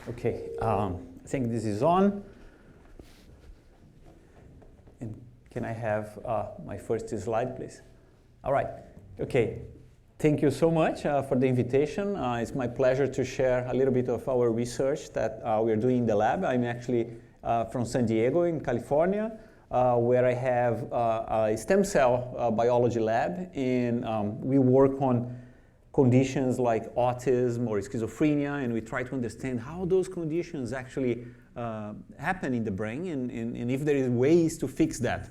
Okay, I think this is on. And can I have my first slide, please? All right. Okay. Thank you so much for the invitation. It's my pleasure to share a little bit of our research that we're doing in the lab. I'm actually from San Diego in California, where I have a stem cell biology lab, and we work on conditions like autism or schizophrenia, and we try to understand how those conditions actually happen in the brain, and if there is ways to fix that.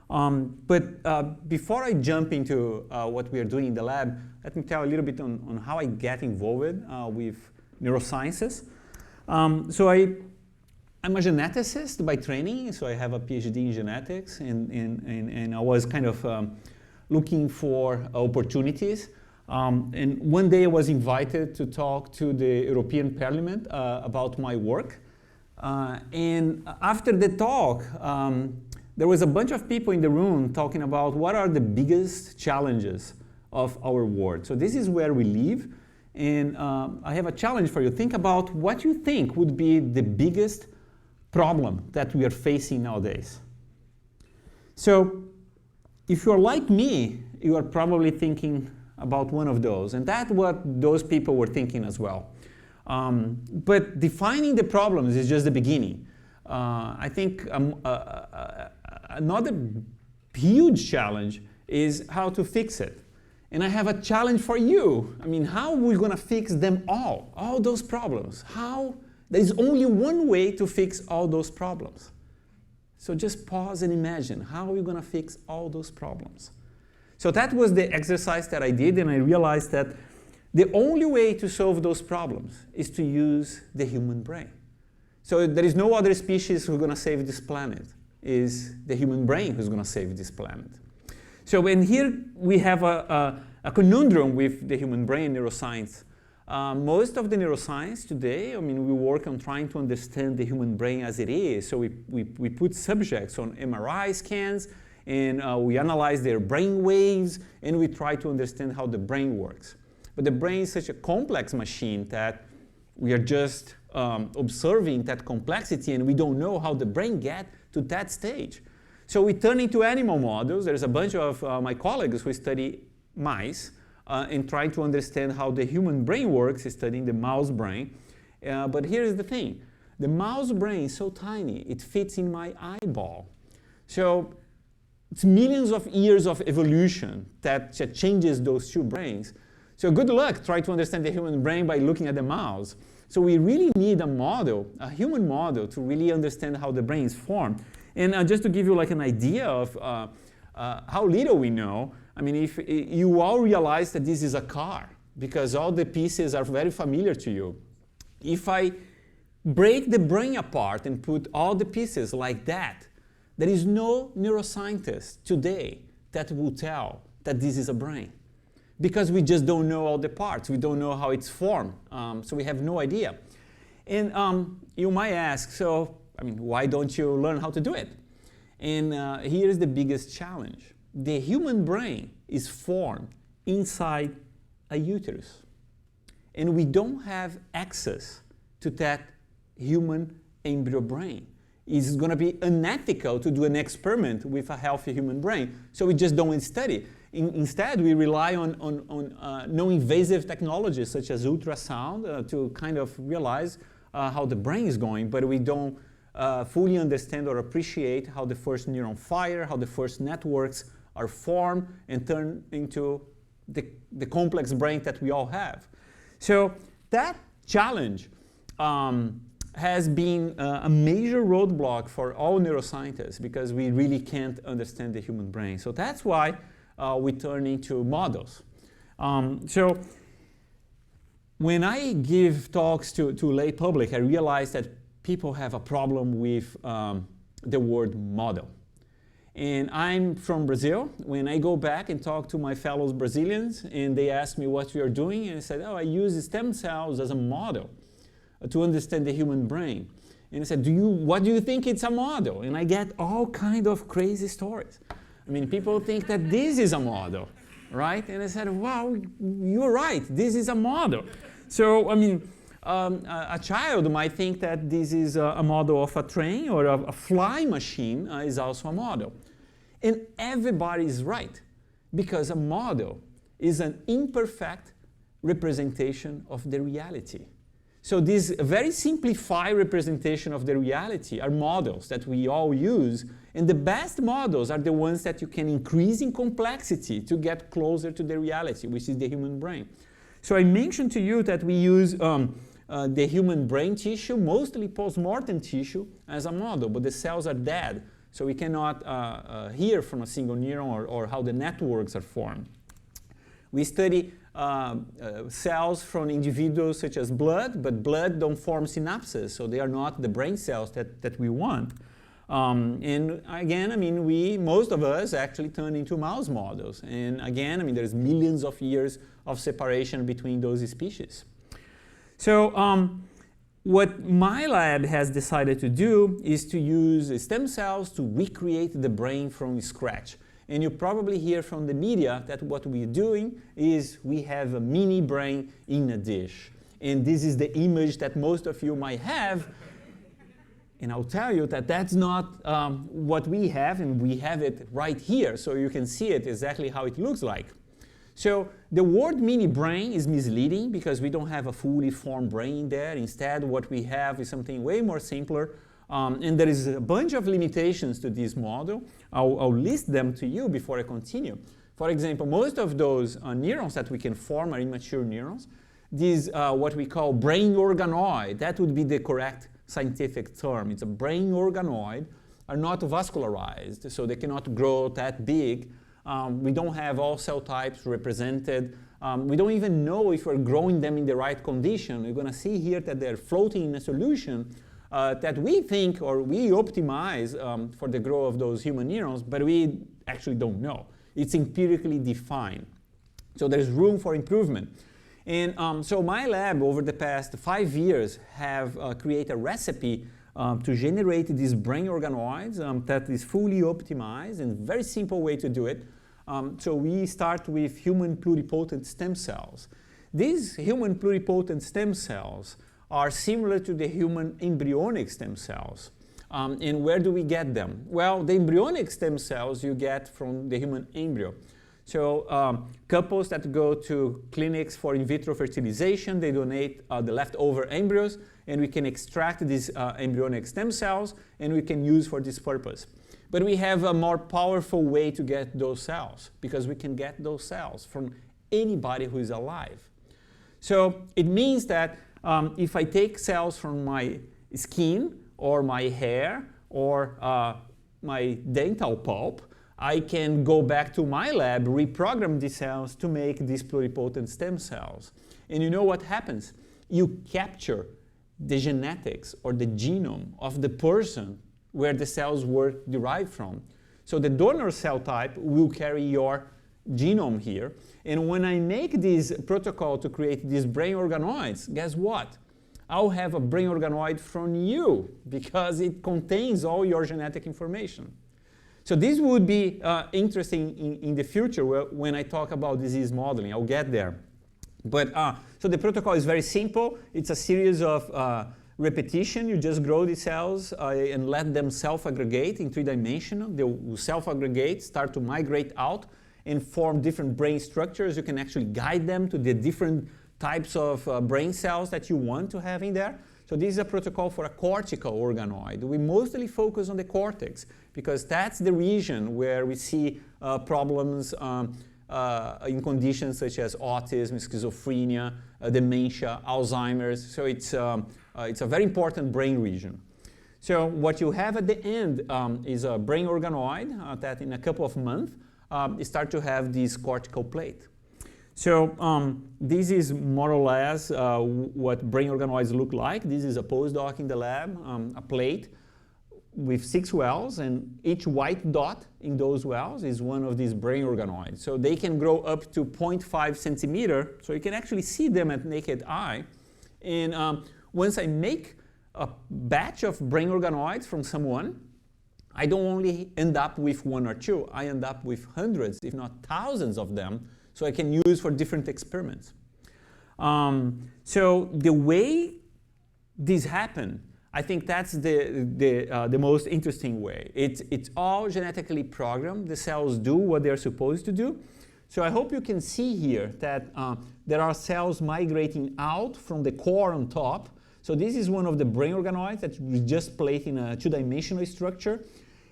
But before I jump into what we are doing in the lab, let me tell a little bit on how I get involved with neurosciences. So I'm a geneticist by training, so I have a PhD in genetics, and I was kind of looking for opportunities. And one day I was invited to talk to the European Parliament about my work. And after the talk, there was a bunch of people in the room talking about what are the biggest challenges of our world. So this is where we live, and I have a challenge for you. Think about what you think would be the biggest problem that we are facing nowadays. So if you're like me, you are probably thinking about one of those, and that's what those people were thinking as well. But defining the problems is just the beginning. I think another huge challenge is how to fix it. And I have a challenge for you. I mean, how are we going to fix them all those problems? There is only one way to fix all those problems. So just pause and imagine, how are we going to fix all those problems? So that was the exercise that I did, and I realized that the only way to solve those problems is to use the human brain. So there is no other species who's going to save this planet. Is the human brain who's going to save this planet. So when here we have a conundrum with the human brain neuroscience. Most of the neuroscience today, I mean, we work on trying to understand the human brain as it is. So we put subjects on MRI scans, and we analyze their brain waves, and we try to understand how the brain works. But the brain is such a complex machine that we are just observing that complexity, and we don't know how the brain gets to that stage. So we turn into animal models. There's a bunch of my colleagues who study mice and try to understand how the human brain works, studying the mouse brain. But here's the thing. The mouse brain is so tiny, it fits in my eyeball. So it's millions of years of evolution that changes those two brains. So good luck trying to understand the human brain by looking at the mouse. So we really need a model, a human model, to really understand how the brain is formed. And just to give you like an idea of how little we know, I mean, if you all realize that this is a car, because all the pieces are very familiar to you. If I break the brain apart and put all the pieces like that, there is no neuroscientist today that will tell that this is a brain. Because we just don't know all the parts. We don't know how it's formed. So we have no idea. And you might ask, so, I mean, why don't you learn how to do it? And here is the biggest challenge. The human brain is formed inside a uterus. And we don't have access to that human embryo brain. It's going to be unethical to do an experiment with a healthy human brain. So we just don't study. Instead, we rely on non-invasive technologies such as ultrasound to kind of realize how the brain is going, but we don't fully understand or appreciate how the first neuron fire, how the first networks are formed and turn into the complex brain that we all have. So that challenge has been a major roadblock for all neuroscientists because we really can't understand the human brain. So that's why we turn into models. So when I give talks to lay public, I realize that people have a problem with the word model. And I'm from Brazil. When I go back and talk to my fellow Brazilians and they ask me what we are doing, and I said, oh, I use stem cells as a model to understand the human brain. And I said, what do you think it's a model? And I get all kind of crazy stories. I mean, people think that this is a model, right? And I said, wow, you're right, this is a model. So, I mean, a child might think that this is a model of a train, or a flying machine is also a model. And everybody is right, because a model is an imperfect representation of the reality. So this very simplified representation of the reality are models that we all use, and the best models are the ones that you can increase in complexity to get closer to the reality, which is the human brain. So I mentioned to you that we use the human brain tissue, mostly post-mortem tissue, as a model, but the cells are dead, so we cannot hear from a single neuron or how the networks are formed. We study cells from individuals such as blood, but blood don't form synapses, so they are not the brain cells that we want. And again, I mean, most of us actually turn into mouse models. And again, I mean, there's millions of years of separation between those species. So what my lab has decided to do is to use stem cells to recreate the brain from scratch. And you probably hear from the media that what we're doing is we have a mini brain in a dish. And this is the image that most of you might have. And I'll tell you that that's not what we have, and we have it right here, so you can see it exactly how it looks like. So the word mini brain is misleading because we don't have a fully formed brain there. Instead, what we have is something way more simpler. And there is a bunch of limitations to this model. I'll list them to you before I continue. For example, most of those neurons that we can form are immature neurons. These, what we call brain organoid, that would be the correct scientific term. It's a brain organoid, are not vascularized, so they cannot grow that big. We don't have all cell types represented. We don't even know if we're growing them in the right condition. You're going to see here that they're floating in a solution that we think, or we optimize for the growth of those human neurons, but we actually don't know. It's empirically defined. So there's room for improvement. And so my lab, over the past 5 years, have created a recipe to generate these brain organoids that is fully optimized, and very simple way to do it. So we start with human pluripotent stem cells. These human pluripotent stem cells are similar to the human embryonic stem cells. And where do we get them? Well, the embryonic stem cells you get from the human embryo. So couples that go to clinics for in vitro fertilization, they donate the leftover embryos, and we can extract these embryonic stem cells, and we can use for this purpose. But we have a more powerful way to get those cells, because we can get those cells from anybody who is alive. So it means that if I take cells from my skin, or my hair, or my dental pulp, I can go back to my lab, reprogram these cells to make these pluripotent stem cells. And you know what happens? You capture the genetics or the genome of the person where the cells were derived from. So the donor cell type will carry your genome here. And when I make this protocol to create these brain organoids, guess what? I'll have a brain organoid from you because it contains all your genetic information. So this would be interesting in the future when I talk about disease modeling. I'll get there. But so the protocol is very simple. It's a series of repetition. You just grow the cells and let them self-aggregate in 3-dimensional. They will self-aggregate, start to migrate out, and form different brain structures. You can actually guide them to the different types of brain cells that you want to have in there. So this is a protocol for a cortical organoid. We mostly focus on the cortex because that's the region where we see problems in conditions such as autism, schizophrenia, dementia, Alzheimer's. So it's a very important brain region. So what you have at the end is a brain organoid that in a couple of months you start to have this cortical plate. So this is more or less what brain organoids look like. This is a postdoc in the lab, a plate with 6 wells, and each white dot in those wells is one of these brain organoids. So they can grow up to 0.5 centimeter, so you can actually see them at naked eye. And once I make a batch of brain organoids from someone, I don't only end up with 1 or 2, I end up with hundreds, if not thousands of them, so I can use for different experiments. So the way this happened, I think that's the most interesting way. It's all genetically programmed. The cells do what they're supposed to do. So I hope you can see here that there are cells migrating out from the core on top. So this is one of the brain organoids that we just placed in a two-dimensional structure.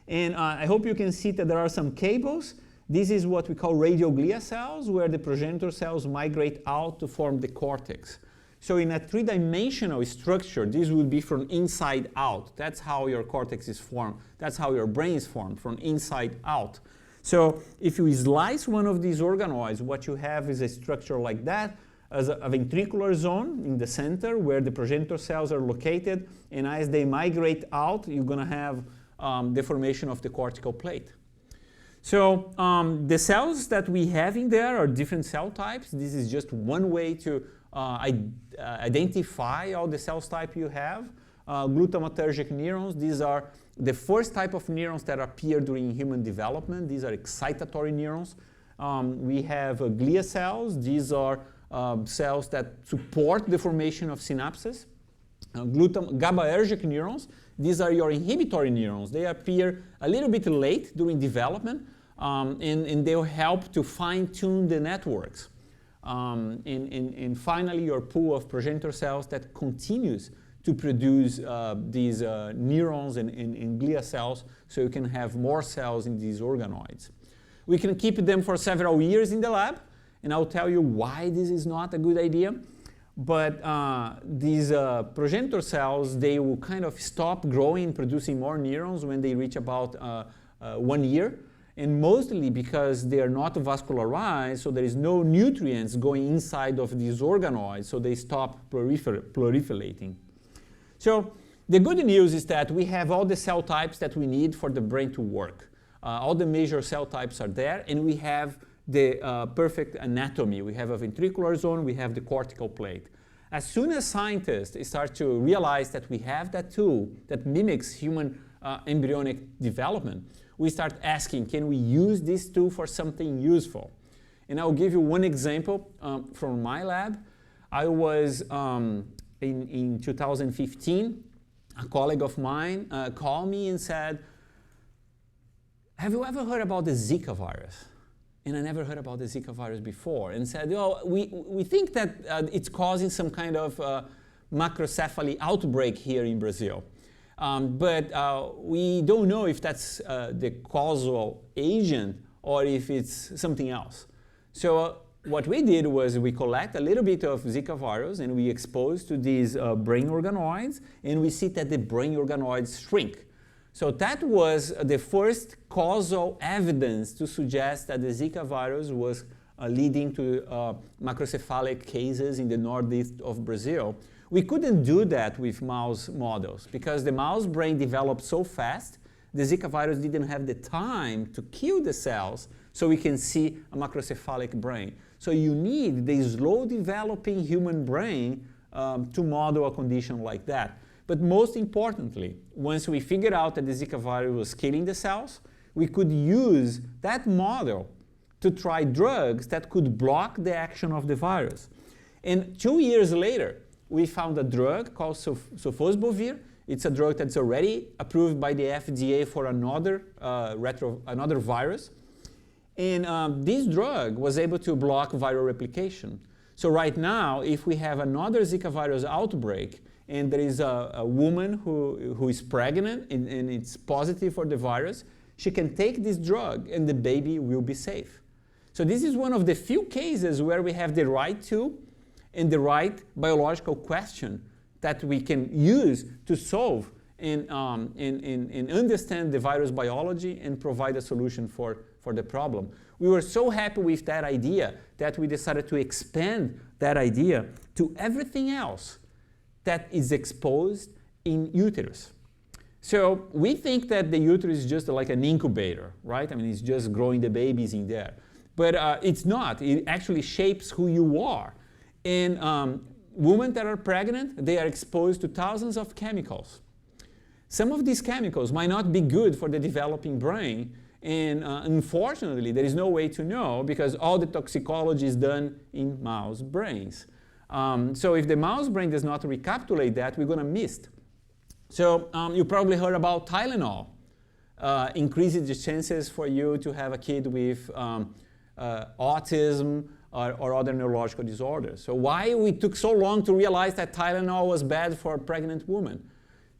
And I hope you can see that there are some cables. This is what we call radioglia cells, where the progenitor cells migrate out to form the cortex. So in a three-dimensional structure, this will be from inside out. That's how your cortex is formed. That's how your brain is formed, from inside out. So if you slice one of these organoids, what you have is a structure like that, as a ventricular zone in the center where the progenitor cells are located. And as they migrate out, you're going to have the formation of the cortical plate. So the cells that we have in there are different cell types. This is just one way to identify all the cell type you have. Glutamatergic neurons, these are the first type of neurons that appear during human development. These are excitatory neurons. We have glia cells. These are cells that support the formation of synapses. GABAergic neurons, these are your inhibitory neurons. They appear a little bit late during development, and they'll help to fine-tune the networks. And finally, your pool of progenitor cells that continues to produce these neurons and glia cells, so you can have more cells in these organoids. We can keep them for several years in the lab, and I'll tell you why this is not a good idea. But these progenitor cells, they will kind of stop growing, producing more neurons when they reach about 1 year. And mostly because they are not vascularized, so there is no nutrients going inside of these organoids, so they stop proliferating. So the good news is that we have all the cell types that we need for the brain to work. All the major cell types are there, and we have the perfect anatomy. We have a ventricular zone, we have the cortical plate. As soon as scientists start to realize that we have that tool that mimics human embryonic development, we start asking, can we use this tool for something useful? And I'll give you one example from my lab. I was, in 2015, a colleague of mine called me and said, have you ever heard about the Zika virus? And I never heard about the Zika virus before, and said, oh, we think that it's causing some kind of macrocephaly outbreak here in Brazil. But we don't know if that's the causal agent or if it's something else. So what we did was we collect a little bit of Zika virus and we expose to these brain organoids, and we see that the brain organoids shrink. So that was the first causal evidence to suggest that the Zika virus was leading to macrocephalic cases in the northeast of Brazil. We couldn't do that with mouse models because the mouse brain developed so fast, the Zika virus didn't have the time to kill the cells so we can see a macrocephalic brain. So you need the slow developing human brain to model a condition like that. But most importantly, once we figured out that the Zika virus was killing the cells, we could use that model to try drugs that could block the action of the virus. And 2 years later, we found a drug called sofosbuvir. It's a drug that's already approved by the FDA for another virus. And this drug was able to block viral replication. So right now, if we have another Zika virus outbreak, and there is a woman who is pregnant and it's positive for the virus, she can take this drug and the baby will be safe. So this is one of the few cases where we have the right tool and the right biological question that we can use to solve and understand the virus biology and provide a solution for the problem. We were so happy with that idea that we decided to expand that idea to everything else that is exposed in uterus. So we think that the uterus is just like an incubator, right? I mean, it's just growing the babies in there. But it's not. It actually shapes who you are. And women that are pregnant, they are exposed to thousands of chemicals. Some of these chemicals might not be good for the developing brain, and unfortunately, there is no way to know because all the toxicology is done in mouse brains. So if the mouse brain does not recapitulate that, we're going to miss it. So you probably heard about Tylenol. Increases the chances for you to have a kid with autism or other neurological disorders. So why we took so long to realize that Tylenol was bad for a pregnant woman?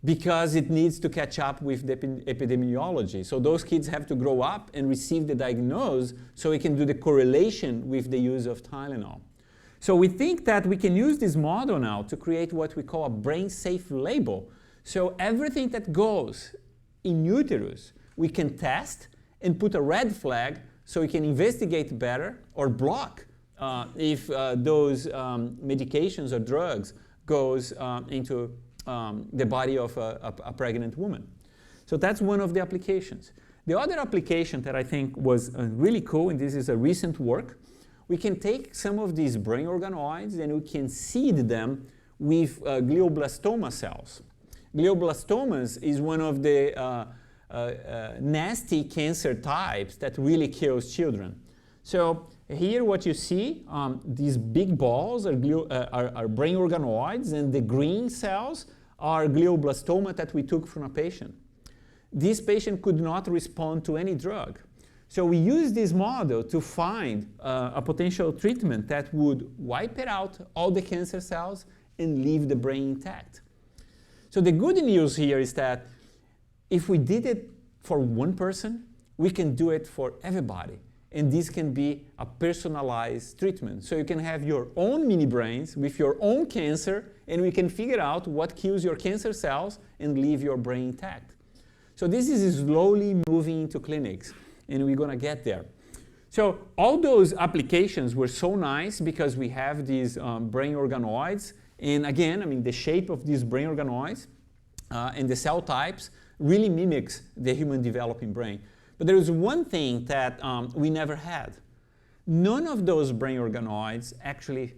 Because it needs to catch up with the epidemiology. So those kids have to grow up and receive the diagnosis so we can do the correlation with the use of Tylenol. So we think that we can use this model now to create what we call a brain-safe label. So everything that goes in uterus, we can test and put a red flag so we can investigate better or block if those medications or drugs goes into the body of a pregnant woman. So that's one of the applications. The other application that I think was really cool, and this is a recent work, we can take some of these brain organoids and we can seed them with glioblastoma cells. Glioblastomas is one of the nasty cancer types that really kills children. So here what you see, these big balls are brain organoids, and the green cells are glioblastoma that we took from a patient. This patient could not respond to any drug. So we use this model to find a potential treatment that would wipe it out all the cancer cells and leave the brain intact. So the good news here is that if we did it for one person, we can do it for everybody. And this can be a personalized treatment. So you can have your own mini brains with your own cancer, and we can figure out what kills your cancer cells and leave your brain intact. So this is slowly moving into clinics, and we're going to get there. So all those applications were so nice because we have these brain organoids. And again, I mean, the shape of these brain organoids and the cell types really mimics the human developing brain. But there is one thing that we never had. None of those brain organoids actually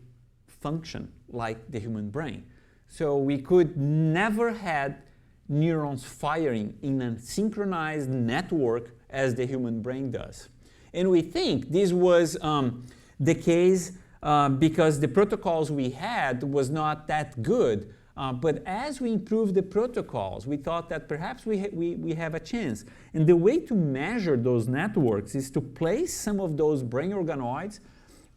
function like the human brain. So we could never had neurons firing in a synchronized network as the human brain does. And we think this was the case because the protocols we had was not that good. But as we improved the protocols, we thought that perhaps we have a chance. And the way to measure those networks is to place some of those brain organoids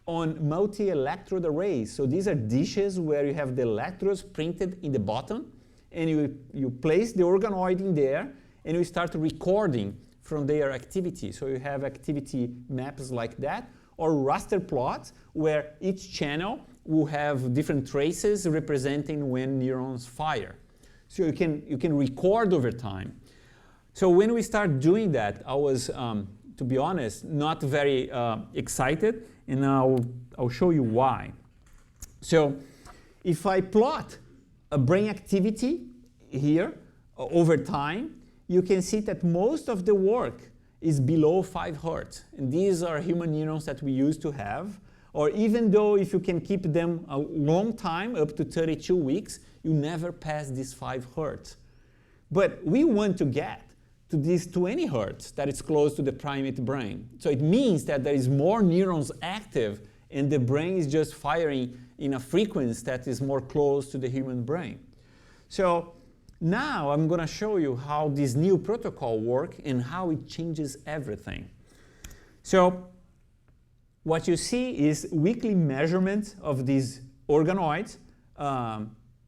on multi-electrode arrays. So these are dishes where you have the electrodes printed in the bottom, and you place the organoid in there, and you start recording from their activity. So you have activity maps like that, or raster plots where each channel will have different traces representing when neurons fire. So you can record over time. So when we start doing that, I was, to be honest, not very excited, and I'll show you why. So if I plot a brain activity here over time, you can see that most of the work is below 5 Hertz. And these are human neurons that we used to have. Or even though if you can keep them a long time, up to 32 weeks, you never pass these 5 Hertz. But we want to get to these 20 Hertz that is close to the primate brain. So it means that there is more neurons active and the brain is just firing in a frequency that is more close to the human brain. So now I'm going to show you how this new protocol works and how it changes everything. So what you see is weekly measurements of these organoids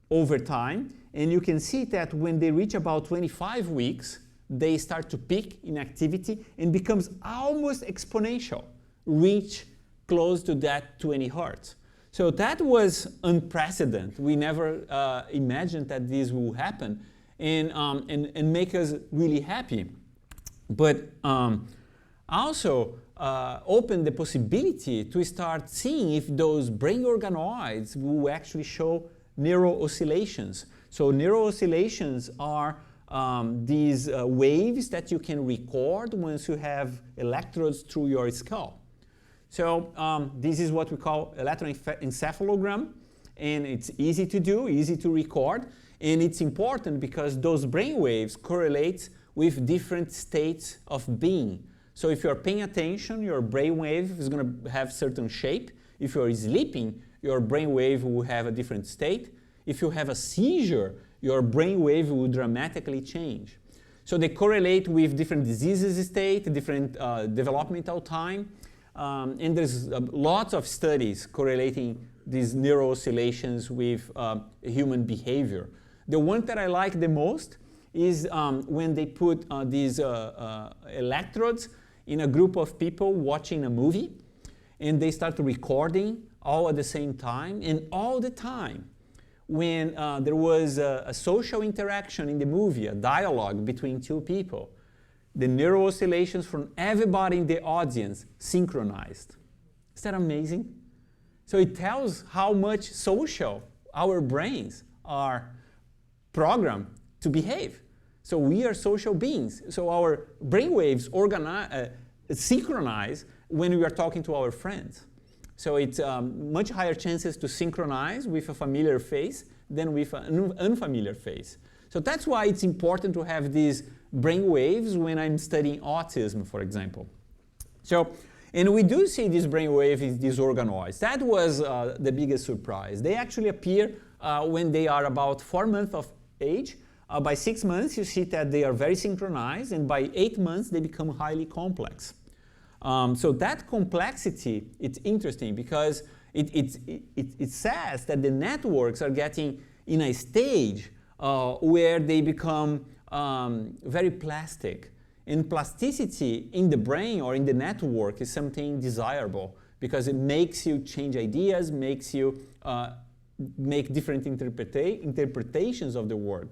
over time. And you can see that when they reach about 25 weeks, they start to peak in activity and becomes almost exponential, reach close to that 20 Hertz. So that was unprecedented. We never imagined that this will happen and make us really happy. But also open the possibility to start seeing if those brain organoids will actually show neural oscillations. So neural oscillations are these waves that you can record once you have electrodes through your skull. So this is what we call electroencephalogram, and it's easy to do, easy to record, and it's important because those brain waves correlate with different states of being. So if you're paying attention, your brain wave is going to have certain shape. If you're sleeping, your brainwave will have a different state. If you have a seizure, your brainwave will dramatically change. So they correlate with different diseases state, different developmental time, and there's lots of studies correlating these neural oscillations with human behavior. The one that I like the most is when they put these electrodes in a group of people watching a movie, and they start recording all at the same time, and all the time when there was a social interaction in the movie, a dialogue between two people, the neural oscillations from everybody in the audience synchronized. Is that amazing? So it tells how much social our brains are programmed to behave. So we are social beings. So our brainwaves synchronize when we are talking to our friends. So it's much higher chances to synchronize with a familiar face than with an unfamiliar face. So that's why it's important to have these brain waves when I'm studying autism, for example. So, and we do see these brain waves, these organoids. That was the biggest surprise. They actually appear when they are about 4 months of age. By 6 months, you see that they are very synchronized, and by 8 months, they become highly complex. So that complexity, it's interesting because it says that the networks are getting in a stage where they become very plastic. And plasticity in the brain or in the network is something desirable because it makes you change ideas, makes you make different interpretations of the world.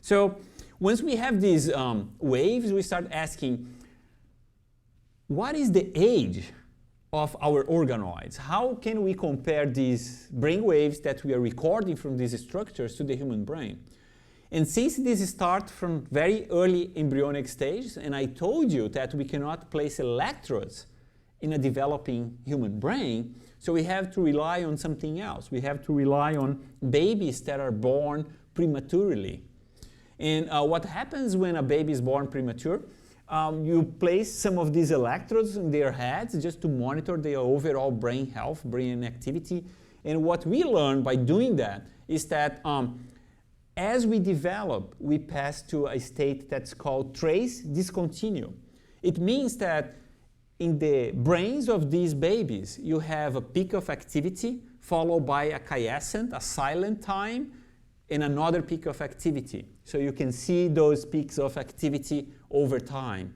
So once we have these waves, we start asking, what is the age of our organoids? How can we compare these brain waves that we are recording from these structures to the human brain? And since this starts from very early embryonic stages, and I told you that we cannot place electrodes in a developing human brain, so we have to rely on something else. We have to rely on babies that are born prematurely. And what happens when a baby is born premature? You place some of these electrodes in their heads just to monitor their overall brain health, brain activity. And what we learn by doing that is that as we develop, we pass to a state that's called trace discontinue. It means that in the brains of these babies, you have a peak of activity followed by a quiescent, a silent time, and another peak of activity. So you can see those peaks of activity over time.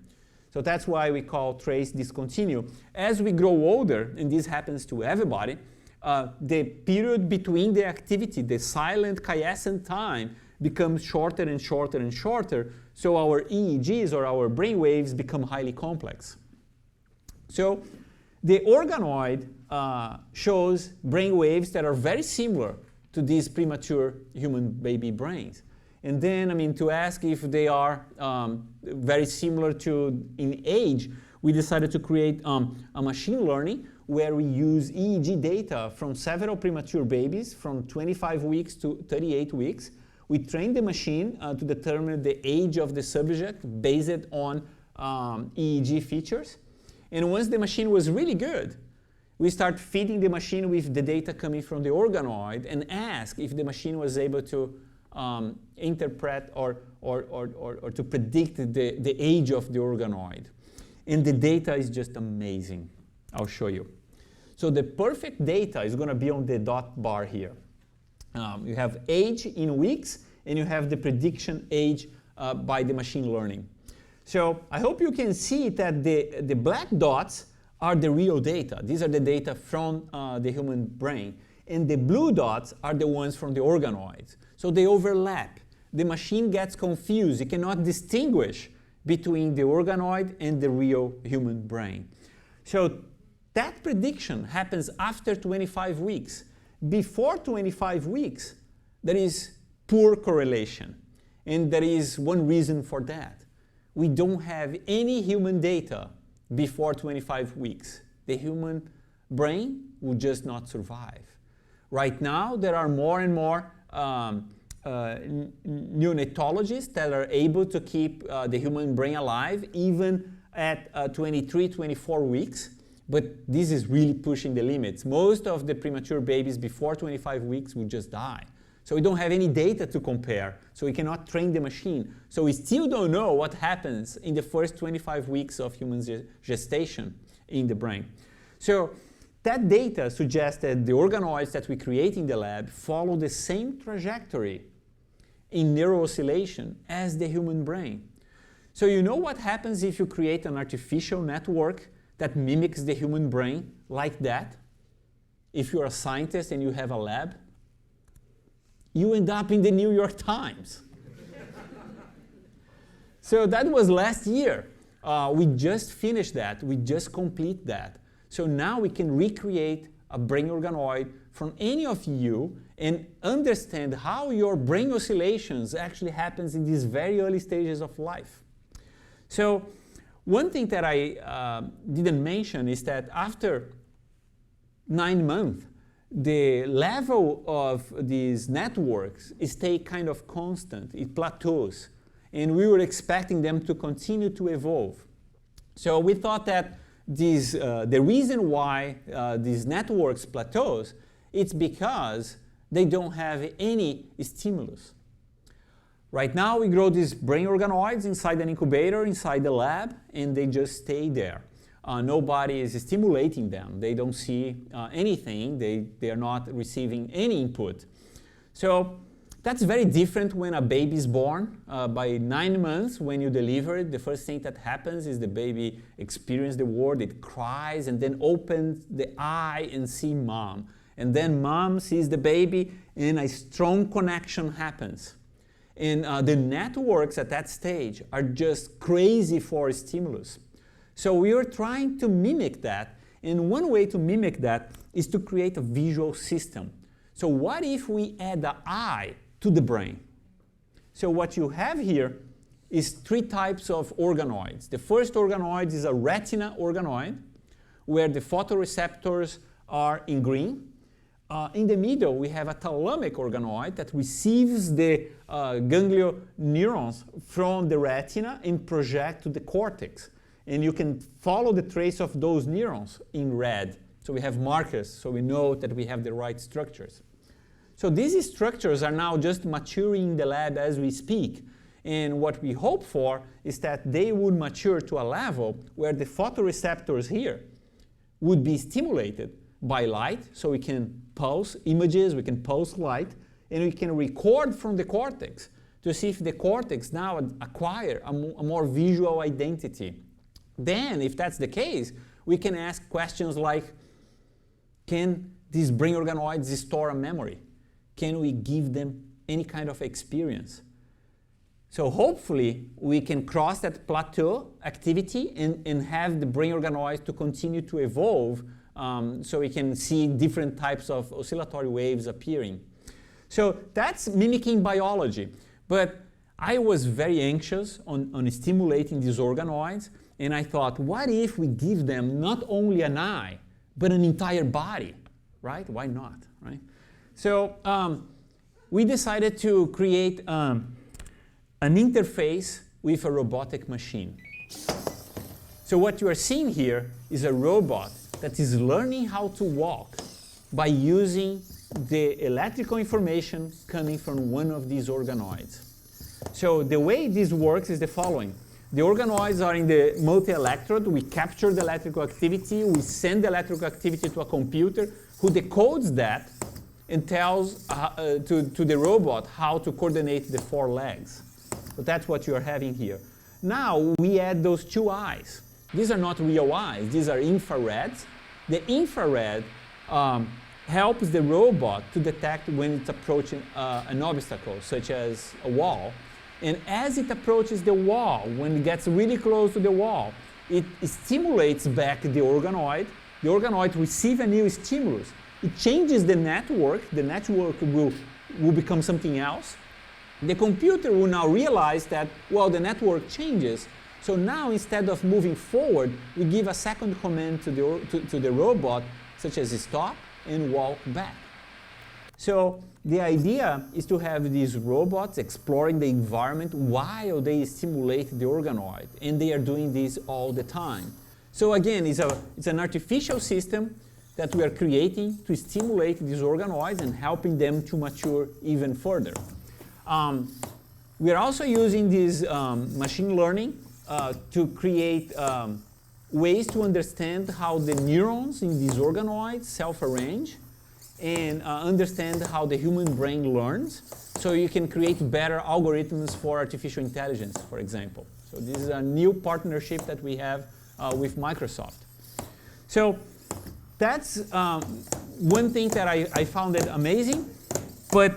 So that's why we call trace discontinue. As we grow older, and this happens to everybody, the period between the activity, the silent quiescent time, becomes shorter and shorter and shorter, so our EEGs or our brain waves become highly complex. So the organoid shows brain waves that are very similar to these premature human baby brains. And then, to ask if they are very similar to in age, we decided to create a machine learning where we use EEG data from several premature babies from 25 weeks to 38 weeks. We trained the machine to determine the age of the subject based on EEG features. And once the machine was really good, we start feeding the machine with the data coming from the organoid and ask if the machine was able to interpret or to predict the age of the organoid. And the data is just amazing. I'll show you. So the perfect data is going to be on the dot bar here. You have age in weeks, and you have the prediction age by the machine learning. So I hope you can see that the black dots are the real data. These are the data from the human brain. And the blue dots are the ones from the organoids. So they overlap. The machine gets confused. It cannot distinguish between the organoid and the real human brain. So that prediction happens after 25 weeks. Before 25 weeks, there is poor correlation. And there is one reason for that. We don't have any human data before 25 weeks. The human brain will just not survive. Right now, there are more and more neonatologists that are able to keep the human brain alive even at 23, 24 weeks, But this is really pushing the limits. Most of the premature babies before 25 weeks would just die. So we don't have any data to compare, so we cannot train the machine. So we still don't know what happens in the first 25 weeks of human gestation in the brain. So that data suggests that the organoids that we create in the lab follow the same trajectory in neural oscillation as the human brain. So you know what happens if you create an artificial network that mimics the human brain like that? If you're a scientist and you have a lab, you end up in the New York Times. So that was last year. We just finished that. We just complete that. So now we can recreate a brain organoid from any of you and understand how your brain oscillations actually happens in these very early stages of life. So one thing that I didn't mention is that after 9 months, the level of these networks stay kind of constant. It plateaus. And we were expecting them to continue to evolve. So we thought that the reason why these networks plateaus, it's because they don't have any stimulus. Right now we grow these brain organoids inside an incubator, inside the lab, and they just stay there. Nobody is stimulating them. They don't see anything. They are not receiving any input. So that's very different when a baby is born. By 9 months, when you deliver it, the first thing that happens is the baby experiences the world. It cries and then opens the eye and sees mom. And then mom sees the baby and a strong connection happens. And the networks at that stage are just crazy for stimulus. So we are trying to mimic that. And one way to mimic that is to create a visual system. So what if we add the eye to the brain? So what you have here is 3 types of organoids. The first organoid is a retina organoid, where the photoreceptors are in green. In the middle, we have a thalamic organoid that receives the ganglion neurons from the retina and project to the cortex. And you can follow the trace of those neurons in red. So we have markers, so we know that we have the right structures. So these structures are now just maturing in the lab as we speak. And what we hope for is that they would mature to a level where the photoreceptors here would be stimulated by light, so we can pulse images, we can pulse light, and we can record from the cortex to see if the cortex now acquire a more visual identity. Then, if that's the case, we can ask questions like, can these brain organoids store a memory? Can we give them any kind of experience? So hopefully, we can cross that plateau activity and have the brain organoids to continue to evolve, so we can see different types of oscillatory waves appearing. So that's mimicking biology. But I was very anxious on stimulating these organoids, and I thought, what if we give them not only an eye, but an entire body, right? Why not, right? So we decided to create an interface with a robotic machine. So what you are seeing here is a robot that is learning how to walk by using the electrical information coming from one of these organoids. So the way this works is the following. The organoids are in the multi-electrode. We capture the electrical activity. We send the electrical activity to a computer who decodes that and tells to the robot how to coordinate the 4 legs. So that's what you are having here. Now we add those 2 eyes. These are not real eyes. These are infrareds. The infrared helps the robot to detect when it's approaching an obstacle, such as a wall. And as it approaches the wall, when it gets really close to the wall, it stimulates back the organoid. The organoid receives a new stimulus. It changes the network. The network will become something else. The computer will now realize that, well, the network changes. So now, instead of moving forward, we give a second command to the robot, such as stop and walk back. So the idea is to have these robots exploring the environment while they stimulate the organoid. And they are doing this all the time. So again, it's an artificial system that we are creating to stimulate these organoids and helping them to mature even further. We are also using this machine learning to create ways to understand how the neurons in these organoids self-arrange and understand how the human brain learns, so you can create better algorithms for artificial intelligence, for example. So this is a new partnership that we have with Microsoft. So that's one thing that I found it amazing, but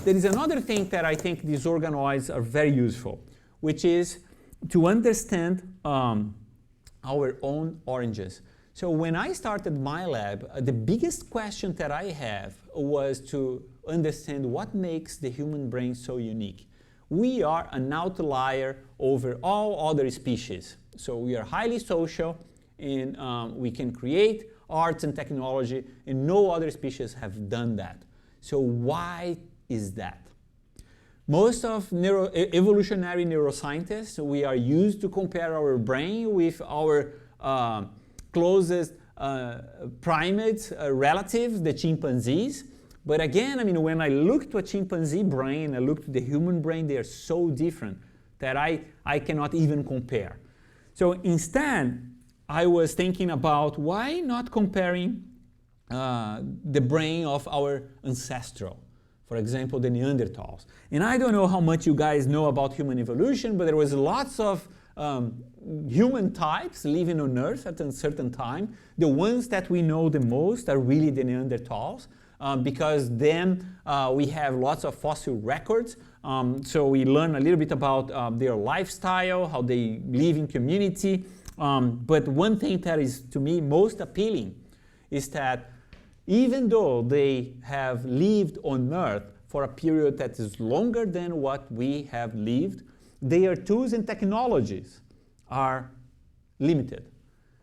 there is another thing that I think these organoids are very useful, which is to understand our own oranges. So when I started my lab, the biggest question that I have was to understand what makes the human brain so unique. We are an outlier over all other species. So we are highly social, and we can create arts and technology, and no other species have done that. So why is that? Most of evolutionary neuroscientists, we are used to compare our brain with our closest primates, relatives, the chimpanzees. But again, I mean, when I look to a chimpanzee brain, I look to the human brain, they are so different that I cannot even compare. So instead, I was thinking about why not comparing the brain of our ancestral, for example, the Neanderthals. And I don't know how much you guys know about human evolution, but there was lots of human types living on Earth at a certain time. The ones that we know the most are really the Neanderthals, because then we have lots of fossil records. So we learn a little bit about their lifestyle, how they live in community. But one thing that is, to me, most appealing is that even though they have lived on Earth for a period that is longer than what we have lived, their tools and technologies are limited.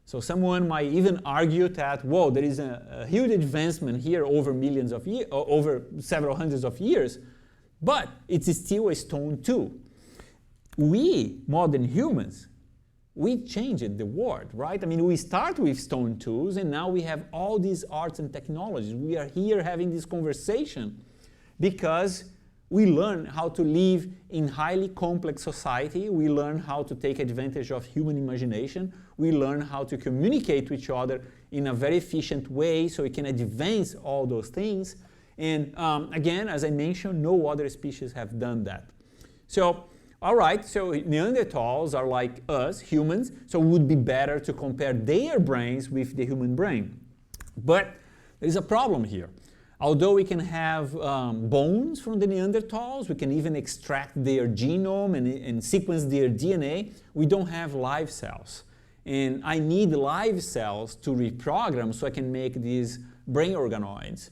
So someone might even argue that, whoa, there is a huge advancement here over millions of years, over several hundreds of years, but it's still a stone tool. We, modern humans, we changed the world, right? I mean, we start with stone tools, and now we have all these arts and technologies. We are here having this conversation because we learn how to live in highly complex society. We learn how to take advantage of human imagination. We learn how to communicate with each other in a very efficient way so we can advance all those things. And again, as I mentioned, no other species have done that. So, all right, so Neanderthals are like us, humans, so it would be better to compare their brains with the human brain. But there's a problem here. Although we can have bones from the Neanderthals, we can even extract their genome and sequence their DNA, we don't have live cells. And I need live cells to reprogram so I can make these brain organoids.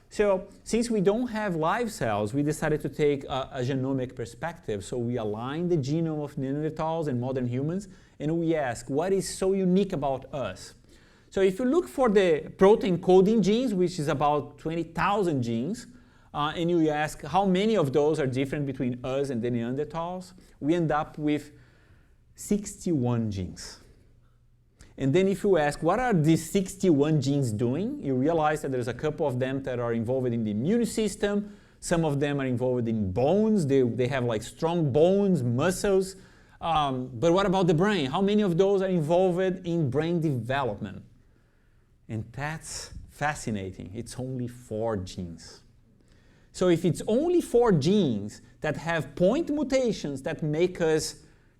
So since we don't have live cells, we decided to take a genomic perspective. So we align the genome of Neanderthals and modern humans, and we ask, what is so unique about us? So if you look for the protein coding genes, which is about 20,000 genes, and you ask how many of those are different between us and the Neanderthals, we end up with 61 genes. And then if you ask, what are these 61 genes doing? You realize that there's a couple of them that are involved in the immune system. Some of them are involved in bones. They have like strong bones, muscles. But what about the brain? How many of those are involved in brain development? And that's fascinating. It's only 4 genes. So if it's only 4 genes that have point mutations that make us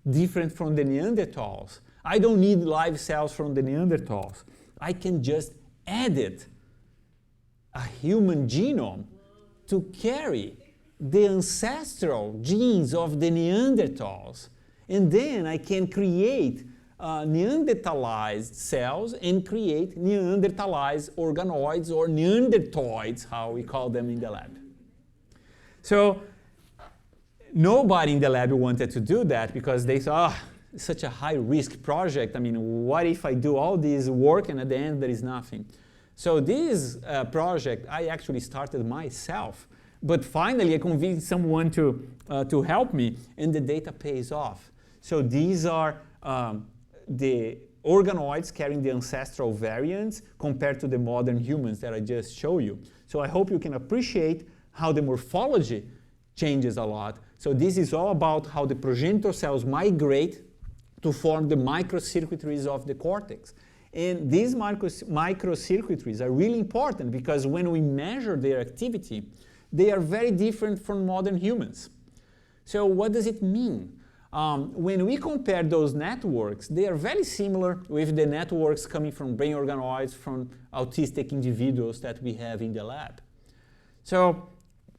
different from the Neanderthals, I don't need live cells from the Neanderthals. I can just edit a human genome to carry the ancestral genes of the Neanderthals. And then I can create Neanderthalized cells and create Neanderthalized organoids or Neandertoids, how we call them in the lab. So nobody in the lab wanted to do that because they thought, it's such a high-risk project. I mean, what if I do all this work and at the end there is nothing? So this project, I actually started myself. But finally, I convinced someone to help me, and the data pays off. So these are the organoids carrying the ancestral variants compared to the modern humans that I just showed you. So I hope you can appreciate how the morphology changes a lot. So this is all about how the progenitor cells migrate to form the microcircuitries of the cortex. And these microcircuitries are really important because when we measure their activity, they are very different from modern humans. So what does it mean? When we compare those networks, they are very similar with the networks coming from brain organoids from autistic individuals that we have in the lab. So,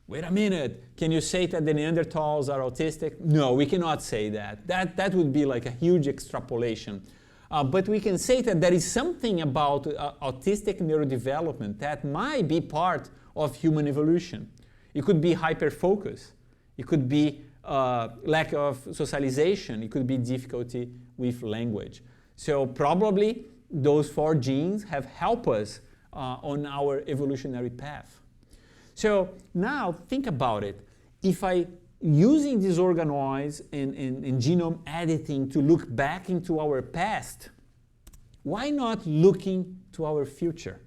wait a minute, can you say that the Neanderthals are autistic? No, we cannot say that. That would be like a huge extrapolation. But we can say that there is something about autistic neurodevelopment that might be part of human evolution. It could be hyperfocus. It could be lack of socialization. It could be difficulty with language. So probably those 4 genes have helped us on our evolutionary path. So now think about it. If I using these organoids and genome editing to look back into our past, why not looking to our future?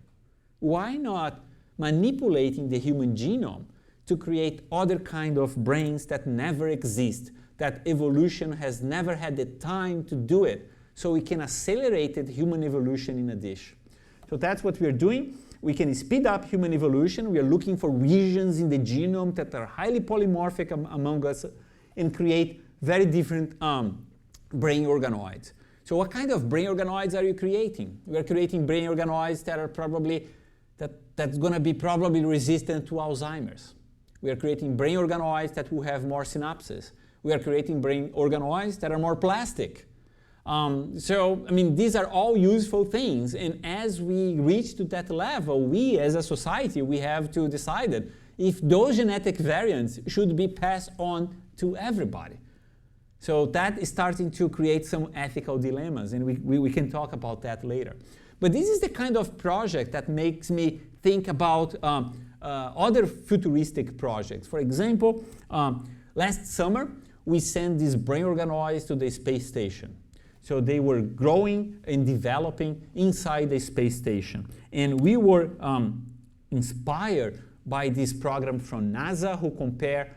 Why not manipulating the human genome to create other kind of brains that never exist, that evolution has never had the time to do it, so we can accelerate human evolution in a dish. So that's what we're doing. We can speed up human evolution. We are looking for regions in the genome that are highly polymorphic among us and create very different brain organoids. So what kind of brain organoids are you creating? We are creating brain organoids that are probably, that's going to be probably resistant to Alzheimer's. We are creating brain organoids that will have more synapses. We are creating brain organoids that are more plastic. So, I mean, these are all useful things, and as we reach to that level, we as a society, we have to decide if those genetic variants should be passed on to everybody. So that is starting to create some ethical dilemmas, and we can talk about that later. But this is the kind of project that makes me think about other futuristic projects. For example, last summer, we sent these brain organoids to the space station. So they were growing and developing inside the space station. And we were inspired by this program from NASA who compare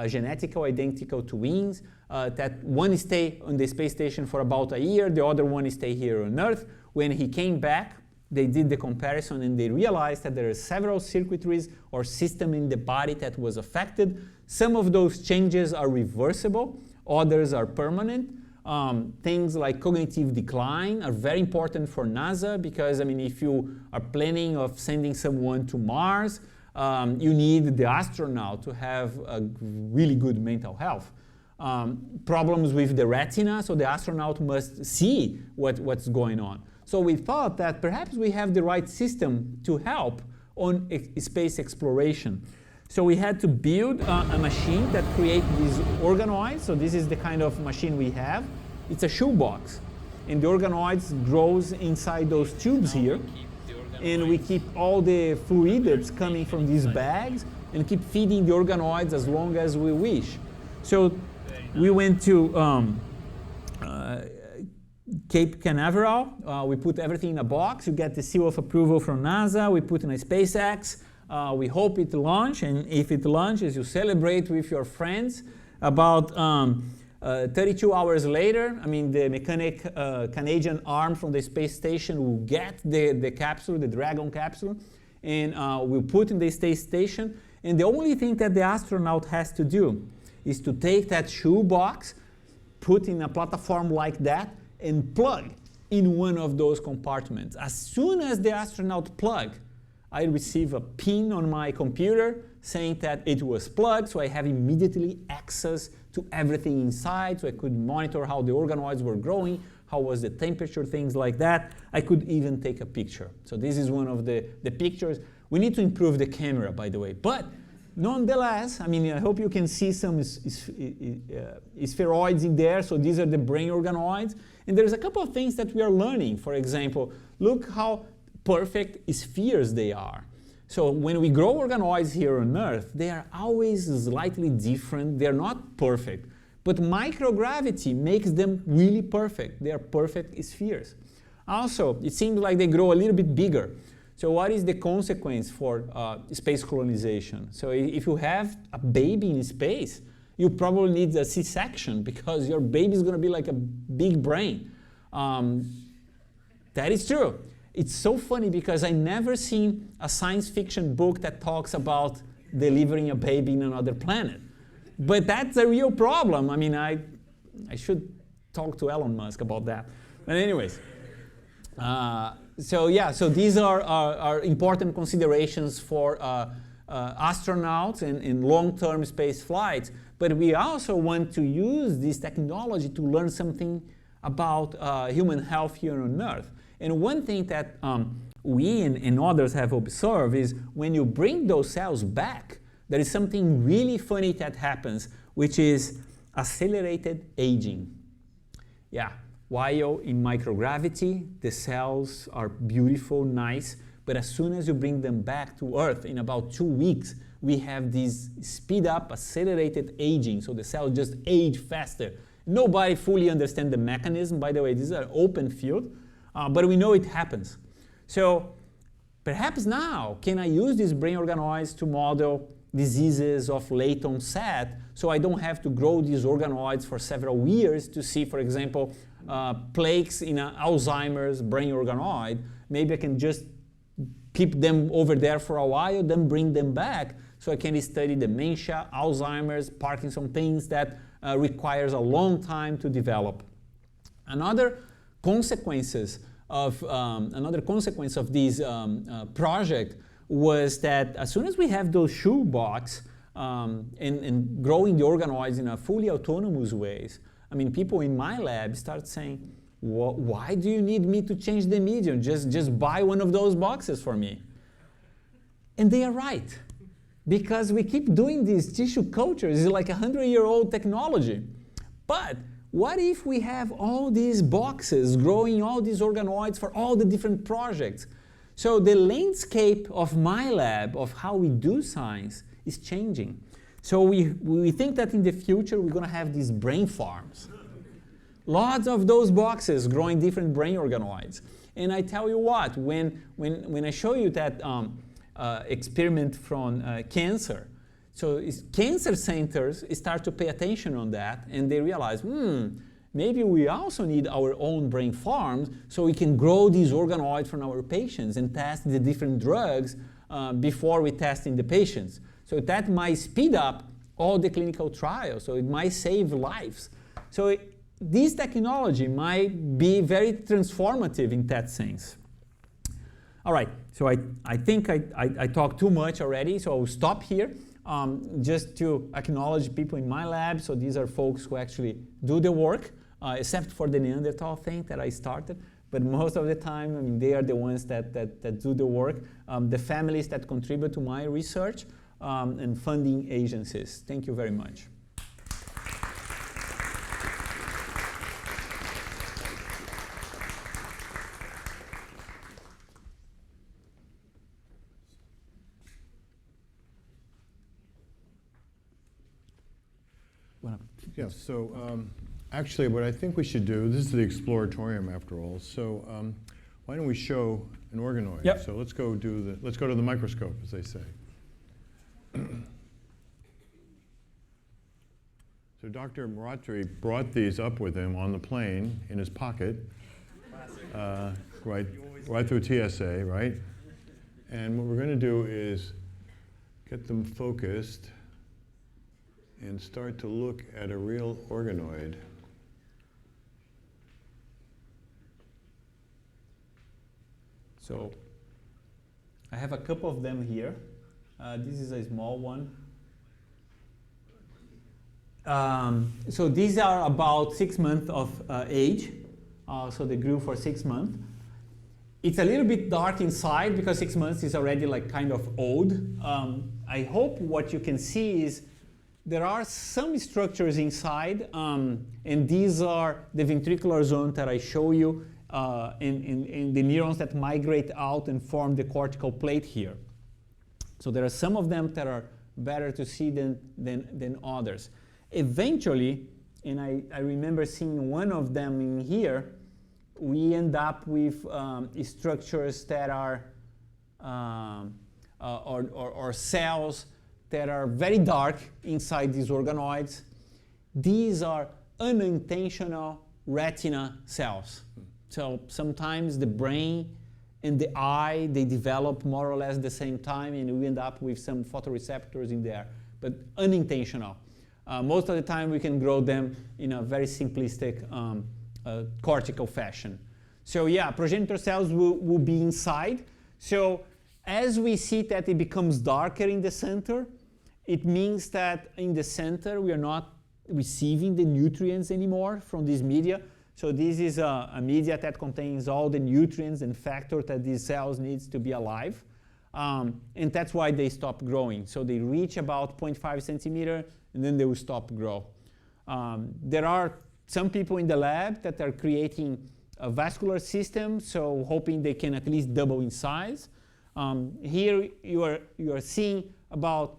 genetically identical twins that one stay on the space station for about a year, the other one stay here on Earth. When he came back, they did the comparison and they realized that there are several circuitries or systems in the body that was affected. Some of those changes are reversible, others are permanent. Things like cognitive decline are very important for NASA because, I mean, if you are planning of sending someone to Mars, you need the astronaut to have a really good mental health. Problems with the retina, so the astronaut must see what's going on. So we thought that perhaps we have the right system to help on space exploration. So we had to build a machine that creates these organoids. So this is the kind of machine we have. It's a shoebox. And the organoids grows inside those tubes here. And we keep all the fluids coming from these bags and keep feeding the organoids as long as we wish. So we went to Cape Canaveral. We put everything in a box. You get the seal of approval from NASA. We put in a SpaceX. We hope it launches, and if it launches, you celebrate with your friends. About 32 hours later, I mean, the mechanic Canadian arm from the space station will get the capsule, the Dragon capsule, and we'll put in the space station. And the only thing that the astronaut has to do is to take that shoebox, put in a platform like that, and plug in one of those compartments. As soon as the astronaut plugs, I receive a ping on my computer saying that it was plugged, so I have immediately access to everything inside, so I could monitor how the organoids were growing, how was the temperature, things like that. I could even take a picture. So this is one of the pictures. We need to improve the camera, by the way. But nonetheless, I mean, I hope you can see some spheroids in there. So these are the brain organoids. And there's a couple of things that we are learning. For example, look how perfect spheres they are. So when we grow organoids here on Earth, they are always slightly different. They're not perfect. But microgravity makes them really perfect. They are perfect spheres. Also, it seems like they grow a little bit bigger. So what is the consequence for space colonization? So if you have a baby in space, you probably need a C-section because your baby is going to be like a big brain. That is true. It's so funny because I never seen a science fiction book that talks about delivering a baby in another planet. But that's a real problem. I mean, I should talk to Elon Musk about that. But anyways, so these are important considerations for astronauts in long-term space flights. But we also want to use this technology to learn something about human health here on Earth. And one thing that we and others have observed is when you bring those cells back, there is something really funny that happens, which is accelerated aging. Yeah, while in microgravity, the cells are beautiful, nice, but as soon as you bring them back to Earth, in about 2 weeks, we have this speed up, accelerated aging, so the cells just age faster. Nobody fully understands the mechanism. By the way, this is an open field, but we know it happens. So perhaps now, can I use these brain organoids to model diseases of late onset so I don't have to grow these organoids for several years to see, for example, plaques in an Alzheimer's brain organoid. Maybe I can just keep them over there for a while, then bring them back so I can study dementia, Alzheimer's, Parkinson, things that requires a long time to develop. Another consequence of this project was that as soon as we have those shoebox and growing the organoids in a fully autonomous ways, I mean, people in my lab start saying, why do you need me to change the medium? Just buy one of those boxes for me. And they are right. Because we keep doing these tissue cultures. It's like a 100-year-old technology. But what if we have all these boxes growing all these organoids for all the different projects? So the landscape of my lab, of how we do science, is changing. So we think that in the future we're going to have these brain farms. Lots of those boxes growing different brain organoids. And I tell you what, when I show you that experiment from cancer, so cancer centers start to pay attention on that, and they realize, maybe we also need our own brain farms so we can grow these organoids from our patients and test the different drugs before we test in the patients. So that might speed up all the clinical trials, so it might save lives. So this technology might be very transformative in that sense. All right, so I think I talked too much already, so I'll stop here. Just to acknowledge people in my lab, so these are folks who actually do the work, except for the Neanderthal thing that I started. But most of the time, I mean, they are the ones that do the work. The families that contribute to my research and funding agencies. Thank you very much. Yeah, so actually what I think we should do, this is the exploratorium after all, so why don't we show an organoid? Yep. So let's go to the microscope, as they say. So Dr. Muotri brought these up with him on the plane in his pocket, right through TSA, right? And what we're going to do is get them focused and start to look at a real organoid. So I have a couple of them here. This is a small one. So these are about 6 months of age. So they grew for 6 months. It's a little bit dark inside because 6 months is already like kind of old. I hope what you can see is there are some structures inside, and these are the ventricular zone that I show you, and the neurons that migrate out and form the cortical plate here. So there are some of them that are better to see than others. Eventually, and I remember seeing one of them in here, we end up with structures that are, or cells that are very dark inside these organoids. These are unintentional retina cells. So sometimes the brain and the eye, they develop more or less the same time, and we end up with some photoreceptors in there, but unintentional. Most of the time we can grow them in a very simplistic cortical fashion. So yeah, progenitor cells will be inside. So as we see that it becomes darker in the center, it means that in the center we are not receiving the nutrients anymore from this media. So this is a media that contains all the nutrients and factors that these cells need to be alive. And that's why they stop growing. So they reach about 0.5 centimeter and then they will stop grow. There are some people in the lab that are creating a vascular system, so hoping they can at least double in size. Here you are seeing about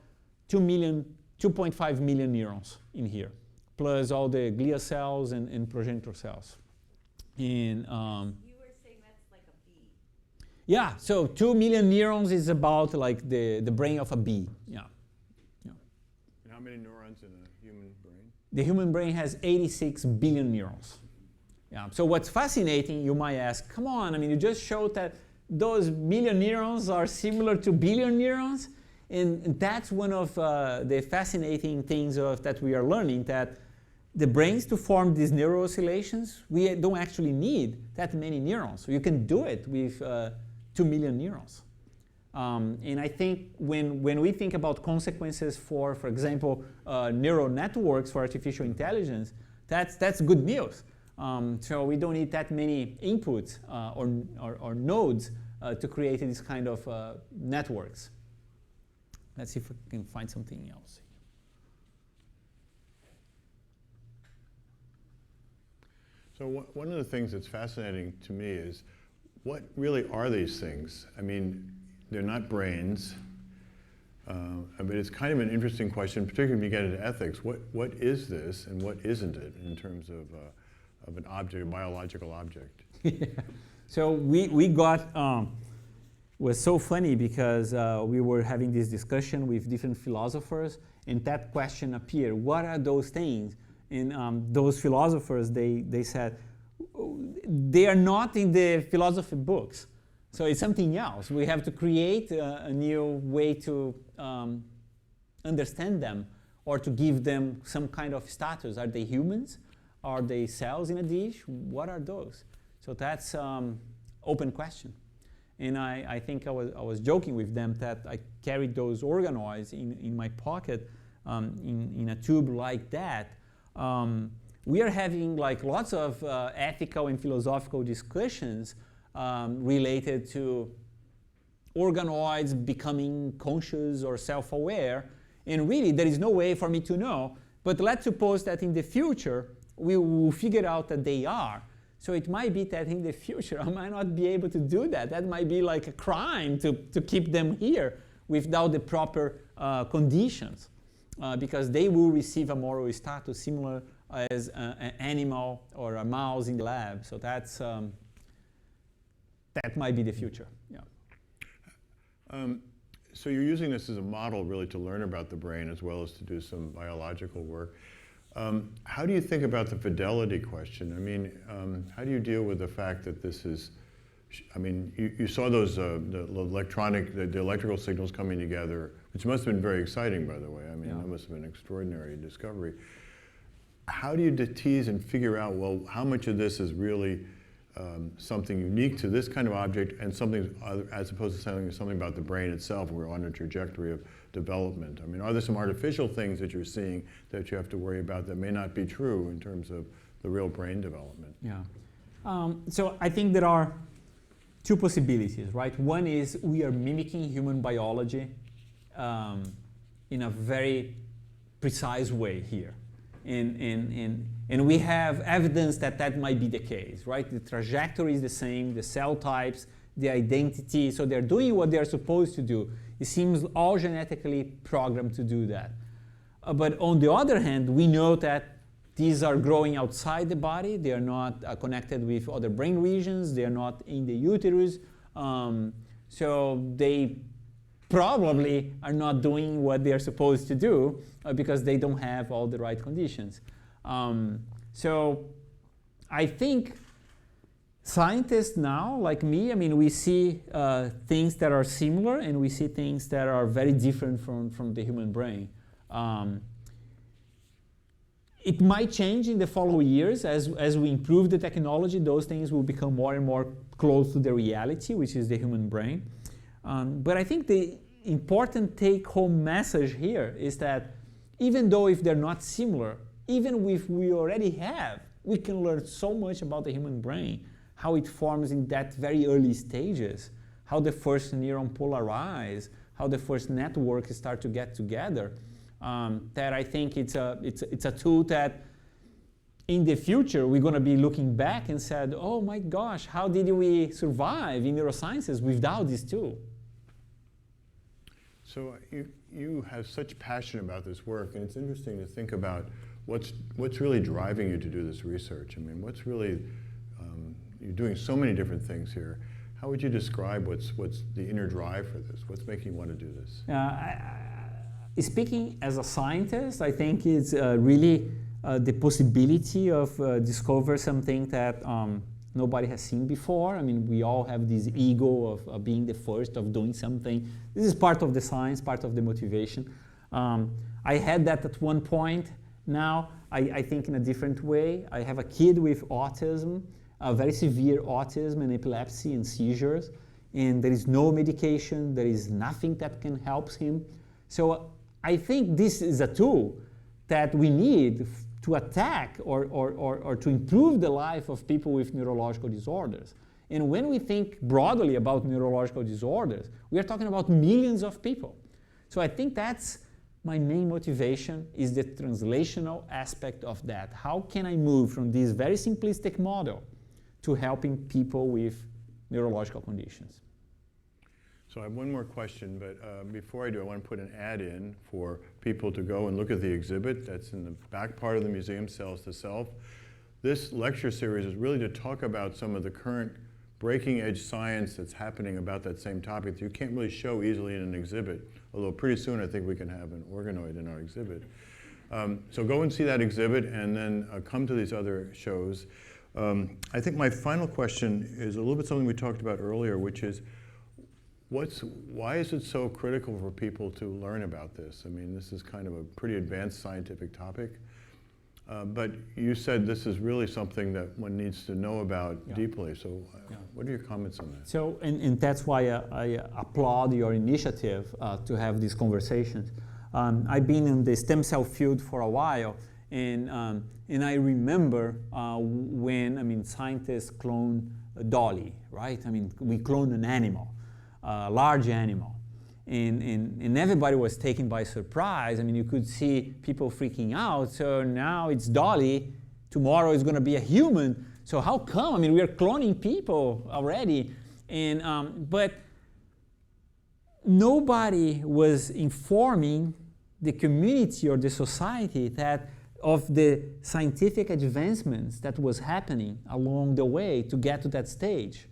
2.5 million neurons in here, plus all the glia cells and progenitor cells. And, you were saying that's like a bee. yeah, so 2 million neurons is about like the brain of a bee. Yeah. And how many neurons in a human brain? The human brain has 86 billion neurons. Yeah. So what's fascinating, you might ask, come on, I mean, you just showed that those million neurons are similar to billion neurons. And that's one of the fascinating things that we are learning, that the brains to form these neural oscillations, we don't actually need that many neurons. You can do it with 2 million neurons. And I think when we think about consequences for example, neural networks for artificial intelligence, that's good news. So we don't need that many inputs or nodes to create these kind of networks. Let's see if we can find something else. So one of the things that's fascinating to me is, what really are these things? I mean, they're not brains, but it's kind of an interesting question, particularly when you get into ethics. What is this and what isn't it in terms of an object, a biological object? Yeah. So we got, was so funny because we were having this discussion with different philosophers, and that question appeared, what are those things? And those philosophers, they said, they are not in the philosophy books. So it's something else. We have to create a new way to understand them, or to give them some kind of status. Are they humans? Are they cells in a dish? What are those? So that's open question. And I think I was joking with them that I carried those organoids in my pocket in a tube like that. We are having like lots of ethical and philosophical discussions related to organoids becoming conscious or self-aware. And really, there is no way for me to know. But let's suppose that in the future, we will figure out that they are. So it might be that in the future, I might not be able to do that. That might be like a crime to keep them here without the proper conditions, because they will receive a moral status similar as an animal or a mouse in the lab. So that's, that might be the future. Yeah. So you're using this as a model really to learn about the brain as well as to do some biological work. How do you think about the fidelity question? I mean, how do you deal with the fact that this is, I mean, you saw those, the electrical signals coming together, which must have been very exciting, by the way. I mean, yeah. That must have been an extraordinary discovery. How do you tease and figure out, well, how much of this is really something unique to this kind of object and something other, as opposed to something about the brain itself? We're on a trajectory of development. I mean, are there some artificial things that you're seeing that you have to worry about that may not be true in terms of the real brain development? Yeah. So I think there are two possibilities, right? One is we are mimicking human biology in a very precise way here. And we have evidence that that might be the case, right? The trajectory is the same, the cell types, the identity, so they're doing what they're supposed to do. It seems all genetically programmed to do that. But on the other hand, we know that these are growing outside the body. They are not connected with other brain regions. They are not in the uterus. So they probably are not doing what they are supposed to do because they don't have all the right conditions. So I think scientists now, like me, I mean, we see things that are similar and we see things that are very different from the human brain. It might change in the following years as we improve the technology. Those things will become more and more close to the reality, which is the human brain. But I think the important take-home message here is that even though if they're not similar, even if we already have, we can learn so much about the human brain, how it forms in that very early stages, how the first neuron polarize, how the first networks start to get together. That I think it's a tool that in the future we're going to be looking back and said, oh my gosh, how did we survive in neurosciences without this tool? So you have such passion about this work, and it's interesting to think about what's really driving you to do this research. I mean, what's really, you're doing so many different things here. How would you describe what's the inner drive for this? What's making you want to do this? Speaking as a scientist, I think it's really the possibility of discover something that nobody has seen before. I mean, we all have this ego of being the first, of doing something. This is part of the science, part of the motivation. I had that at one point. Now, I think in a different way. I have a kid with autism, very severe autism and epilepsy and seizures, and there is no medication, there is nothing that can help him. So I think this is a tool that we need to attack or to improve the life of people with neurological disorders. And when we think broadly about neurological disorders, we are talking about millions of people. So I think that's my main motivation, is the translational aspect of that. How can I move from this very simplistic model to helping people with neurological conditions? So I have one more question, but before I do, I want to put an ad in for people to go and look at the exhibit that's in the back part of the museum, Cells to Self. This lecture series is really to talk about some of the current breaking edge science that's happening about that same topic that you can't really show easily in an exhibit, although pretty soon I think we can have an organoid in our exhibit. So go and see that exhibit and then come to these other shows. I think my final question is a little bit something we talked about earlier, which is, why is it so critical for people to learn about this? I mean, this is kind of a pretty advanced scientific topic, but you said this is really something that one needs to know about deeply. So what are your comments on that? So, and that's why I applaud your initiative to have these conversations. I've been in the stem cell field for a while, and I remember when, I mean, scientists clone Dolly, right? I mean, we clone an animal. Large animal, and everybody was taken by surprise. I mean, you could see people freaking out. So now it's Dolly, tomorrow it's going to be a human. So how come? I mean, we are cloning people already, and but nobody was informing the community or the society that of the scientific advancements that was happening along the way to get to that stage.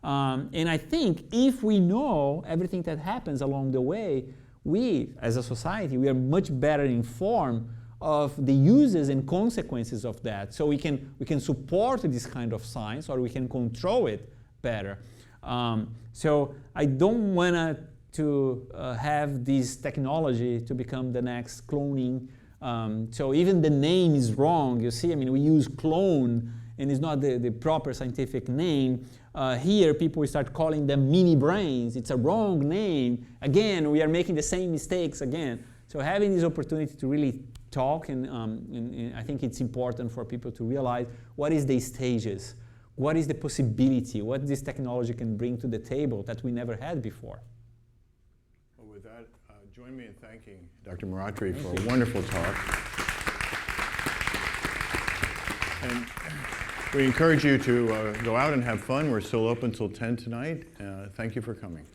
And I think if we know everything that happens along the way, we, as a society, we are much better informed of the uses and consequences of that. So we can support this kind of science, or we can control it better. So I don't want to have this technology to become the next cloning. So even the name is wrong. You see, I mean, we use clone, and it's not the proper scientific name. Here, people start calling them mini brains. It's a wrong name. Again, we are making the same mistakes again. So having this opportunity to really talk, and I think it's important for people to realize what is the stages, what is the possibility, what this technology can bring to the table that we never had before. Well, with that, join me in thanking Dr. Muotri for a wonderful talk. And we encourage you to go out and have fun. We're still open till 10 tonight. Thank you for coming.